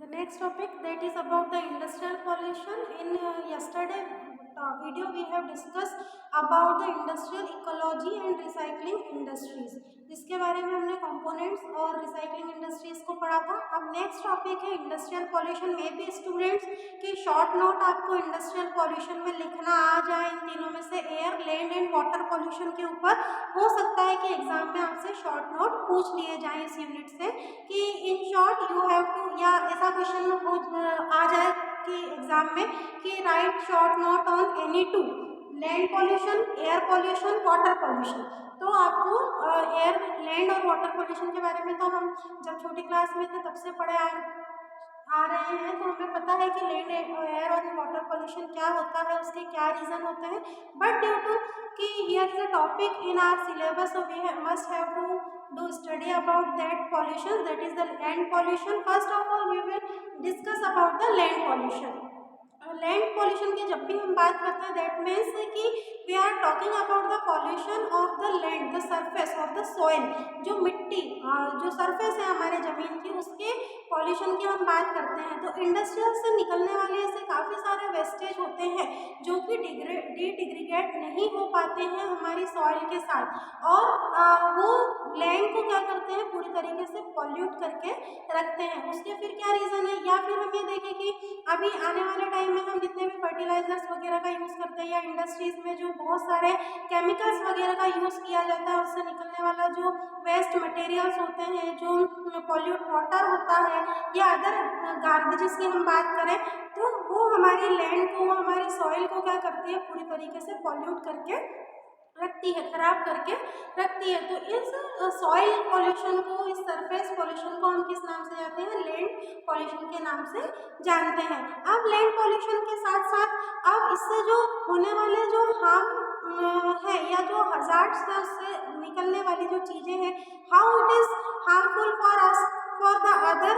The next topic that is about the industrial pollution. In yesterday video we have discussed about the industrial ecology and recycling industries. जिसके बारे में हमने components और recycling industries को पढ़ा था. अब नेक्स्ट टॉपिक है industrial pollution. May be students की शॉर्ट नोट आपको इंडस्ट्रियल पॉल्यूशन में लिखना आ जाए इन तीनों में से, air, land and water pollution के ऊपर. हो सकता है कि एग्जाम में आपसे शॉर्ट नोट पूछ लिए जाए इस यूनिट से कि in short you have to, या ऐसा क्वेश्चन आ जाए कि एग्जाम में कि write short note on any two, land pollution, air pollution, water pollution. तो आपको एयर, लैंड और वाटर पॉल्यूशन के बारे में तो हम जब छोटी क्लास में थे तब से पढ़े आ रहे हैं, तो हमें पता है कि लैंड, एयर और वाटर पॉल्यूशन क्या होता है, उसके क्या रीजन होते हैं. बट ड्यू टू कि here is a topic in our syllabus, so we must have to do study about that pollution, that is the land pollution. First of all we will discuss about the land pollution. Land pollution की जब भी हम बात करते हैं that means कि we are talking about the pollution of the land, the surface of the soil. जो मिट्टी, जो सरफेस है हमारे जमीन की, उसके पॉल्यूशन की हम बात करते हैं. तो इंडस्ट्रियल से निकलने वाले ऐसे काफ़ी सारे वेस्टेज होते हैं जो कि डिग्रेड नहीं हो पाते हैं हमारी सॉइल के साथ, और वो लैंड को क्या करते हैं, पूरी तरीके से पॉल्यूट करके रखते हैं. उसके फिर क्या रीज़न है, या फिर हम ये देखें कि अभी आने वाले टाइम में हम जितने भी फर्टिलाइजर्स वगैरह का यूज़ करते हैं, या इंडस्ट्रीज में जो बहुत सारे केमिकल्स वगैरह का यूज़ किया जाता है, उससे निकलने वाला जो वेस्ट मटेरियल्स होते हैं, जो पॉल्यूट वाटर होता है, या अदर गार्बेजेस की हम बात करें, तो वो हमारी लैंड को, हमारी सॉइल को क्या करती है, पूरी तरीके से पॉल्यूट करके रखती है, खराब करके रखती है. तो इस सॉइल पॉल्यूशन को, इस सरफेस पॉल्यूशन को हम किस नाम से जानते हैं, लैंड पॉल्यूशन के नाम से जानते हैं. अब लैंड पॉल्यूशन के साथ साथ अब इससे जो होने वाले जो हार्म है, या जो हजार्ड्स है, उससे निकलने वाली जो चीज़ें हैं, how it is harmful for us, for the other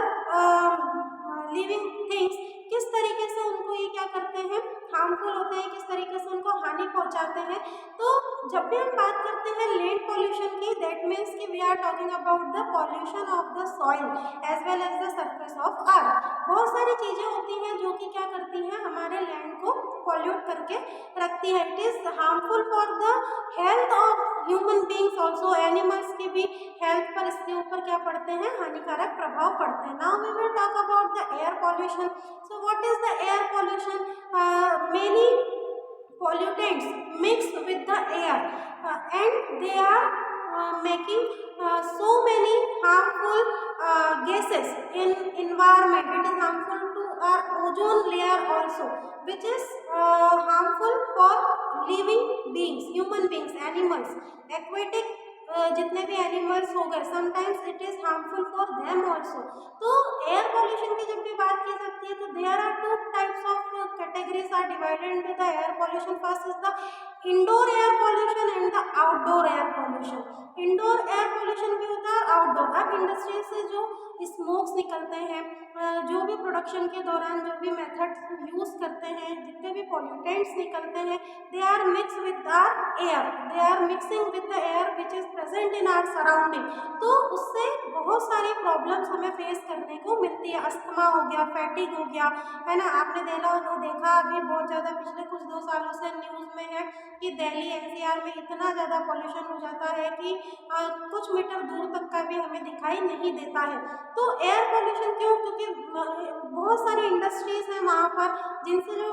living things, किस तरीके से उनको ये क्या करते हैं, हार्मफुल होते हैं, किस तरीके से उनको हानि पहुंचाते हैं. तो जब भी हम बात करते हैं लैंड पॉल्यूशन की, दैट मीन्स कि we are talking about the pollution of the soil as well as the surface of earth. बहुत सारी चीज़ें होती हैं जो कि क्या करती हैं, हमारे लैंड को पॉल्यूट करके रखती है. It is harmful for the health of human beings also, animals की भी हेल्थ पर इसके ऊपर क्या पड़ते हैं, हानिकारक प्रभाव पड़ते हैं. Now we will talk about the air pollution. So what is the air pollution? Many pollutants mix with the air, and they are making so many harmful gases in environment. It is harmful to our ozone layer also, which is harmful for living beings, human beings, animals, aquatic जितने भी animals हो गए, sometimes it is harmful for them also. तो air pollution की जब भी बात की जाती है तो there are two types of categories are divided into the air pollution. First is the indoor air pollution and the outdoor air pollution. Indoor air pollution भी होता है, आउटडोर. अब इंडस्ट्री से जो स्मोक्स निकलते हैं, जो भी प्रोडक्शन के दौरान जो भी मेथड्स यूज़ करते हैं, जितने भी पॉल्यूटेंट्स निकलते हैं, they are mix with our air, they are mixing with the air which is present in our surrounding. तो उससे बहुत सारी प्रॉब्लम्स हमें फेस करने को मिलती है. अस्थमा हो गया, फैटिग हो गया, है ना. आपने देखा अभी बहुत ज़्यादा पिछले कुछ 2 सालों से न्यूज़ में है कि दिल्ली एनसीआर में इतना ज़्यादा पॉल्यूशन हो जाता है कि कुछ मीटर दूर तक का भी हमें दिखाई नहीं देता है. तो एयर पॉल्यूशन क्यों? क्योंकि बहुत सारी इंडस्ट्रीज हैं वहाँ पर जिनसे जो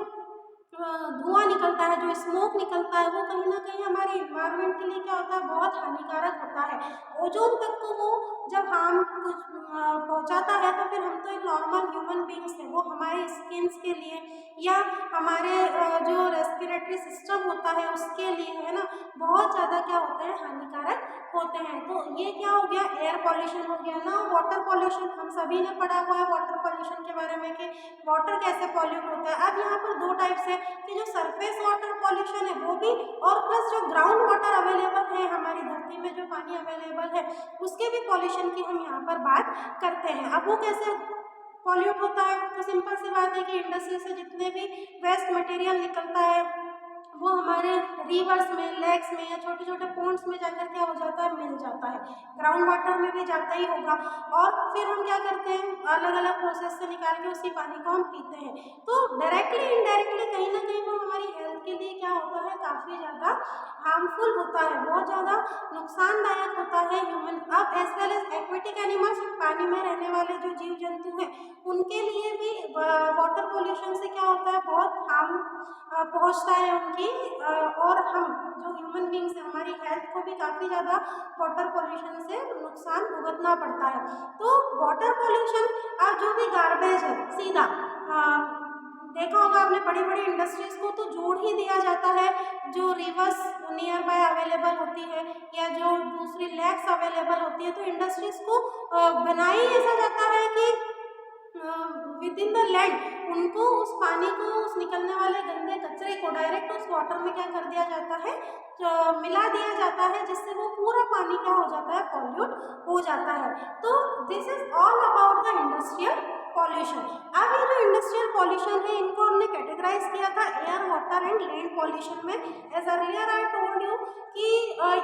धुआं निकलता है, जो स्मोक निकलता है, वो कहीं ना कहीं हमारे इन्वायरमेंट के लिए क्या होता है, बहुत हानिकारक होता है. ओजोन तक को वो जब हार्म कुछ पहुंचाता है, तो फिर हम तो एक नॉर्मल ह्यूमन बींग्स हैं, वो हमारे स्किन्स के लिए या हमारे जो रेस्पिरेटरी सिस्टम होता है उसके लिए, है ना, बहुत ज़्यादा क्या होते हैं, हानिकारक होते हैं. तो ये क्या हो गया, एयर पॉल्यूशन हो गया ना. वाटर पॉल्यूशन हम सभी ने पढ़ा हुआ है वाटर पॉल्यूशन के बारे में कि वाटर कैसे पॉल्यूट होता है. अब यहाँ पर 2 टाइप्स है कि जो सरफेस वाटर पॉल्यूशन है वो भी, और प्लस जो ग्राउंड वाटर अवेलेबल है, हमारी धरती में जो पानी अवेलेबल है, उसके भी पॉल्यूशन की हम यहाँ पर बात करते हैं. अब वो कैसे पॉल्यूट होता है? तो सिंपल सी बात है कि इंडस्ट्री से जितने भी वेस्ट मटेरियल निकलता है, वो हमारे रिवर्स में, लेक्स में या छोटे छोटे पॉन्ड्स में जाकर क्या हो जाता है, मिल जाता है। ग्राउंड वाटर में भी जाता ही होगा। और फिर हम क्या करते हैं, अलग अलग प्रोसेस से निकाल के उसी पानी को हम पीते हैं। तो डायरेक्टली इनडायरेक्टली कहीं ना कहीं वो हमारी हेल्थ के लिए क्या होता है, काफ़ी ज़्यादा हार्मफुल होता है, बहुत ज़्यादा नुकसानदायक होता है ह्यूमन। अब as well as aquatic animals, पानी में रहने वाले जो जीव जंतु हैं, उनके लिए भी वाटर पोल्यूशन से क्या होता है, बहुत हार्म पहुंचता है उनकी। और हम जो ह्यूमन बींग्स हैं, हमारी हेल्थ को भी काफ़ी ज़्यादा वाटर पोल्यूशन से नुकसान भुगतना पड़ता है। तो वाटर पोल्यूशन, अब जो भी गार्बेज है, सीधा देखा होगा आपने, बड़ी बड़ी इंडस्ट्रीज को तो जोड़ ही दिया जाता है, जो रिवर्स नियर बाय अवेलेबल होती है या जो दूसरी लेक्स अवेलेबल होती है, तो इंडस्ट्रीज को बना ही ऐसा जाता है कि विद इन द लैंड उनको उस पानी को, उस निकलने वाले गंदे कचरे को डायरेक्ट उस वाटर में क्या कर दिया जाता है, मिला दिया जाता है, जिससे वो पूरा पानी क्या हो जाता है, पॉल्यूट हो जाता है। तो this is all about the industrial pollution. अब ये जो इंडस्ट्रियल पॉल्यूशन है, इनको हमने कैटेगराइज किया था air, water and land pollution में। As earlier I told you कि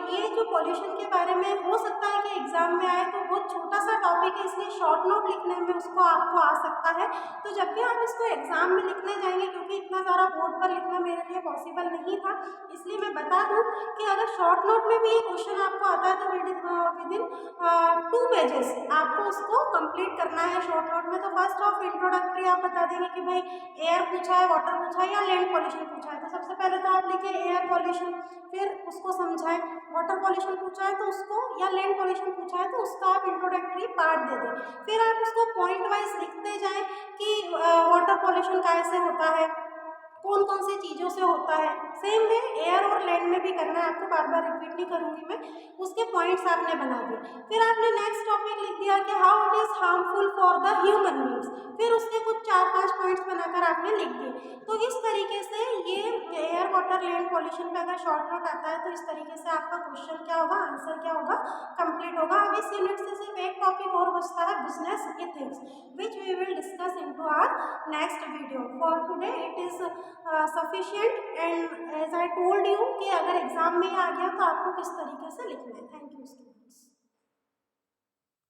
ये जो पॉल्यूशन के बारे में हो सकता है कि एग्जाम में आए, तो बहुत छोटा सा टॉपिक है, इसलिए शॉर्ट नोट लिखने में उसको आपको आ सकता है। तो जब भी आप इसको एग्जाम में लिखने जाएंगे, क्योंकि इतना सारा बोर्ड पर लिखना मेरे लिए पॉसिबल नहीं था, इसलिए मैं बता दूं कि अगर शॉर्ट नोट में भी ये क्वेश्चन आपको आता है, तो विद इन 2 पेजेस आपको उसको कंप्लीट करना है शॉर्ट नोट में। तो फर्स्ट ऑफ इंट्रोडक्टरी आप बता देंगे कि भाई एयर पूछा है, वाटर पूछा है या लैंड पॉल्यूशन पूछा है, तो सबसे पहले तो आप लिखे एयर पॉल्यूशन, फिर उसको समझाएं। वाटर पॉल्यूशन पूछा है तो उसको, या लैंड पॉल्यूशन पूछा है तो उसका आप इंट्रोडक्टरी पार्ट दे दें। फिर आप उसको पॉइंट वाइज लिखते जाएं कि वाटर पॉल्यूशन कैसे होता है, कौन कौन सी चीज़ों से होता है। सेम वे एयर और लैंड में भी करना है आपको, बार बार रिपीट नहीं करूंगी मैं। उसके पॉइंट्स आपने बना दिए। फिर आपने नेक्स्ट टॉपिक लिख दिया कि how it is harmful for the human beings. फिर उसके कुछ 4-5 पॉइंट्स बनाकर आपने लिख दिए। तो इस तरीके से ये एयर, वाटर, लैंड पॉल्यूशन पे अगर शॉर्ट नोट आता है, तो इस तरीके से आपका क्वेश्चन क्या होगा, आंसर क्या होगा, कंप्लीट होगा। अब इस यूनिट से सिर्फ एक टॉपिक और बचता है, business ethics, which we will discuss into our next video. For today it is sufficient. And as I told you कि अगर एग्जाम में आ गया तो आपको किस तरीके से लिखना है। Thank you.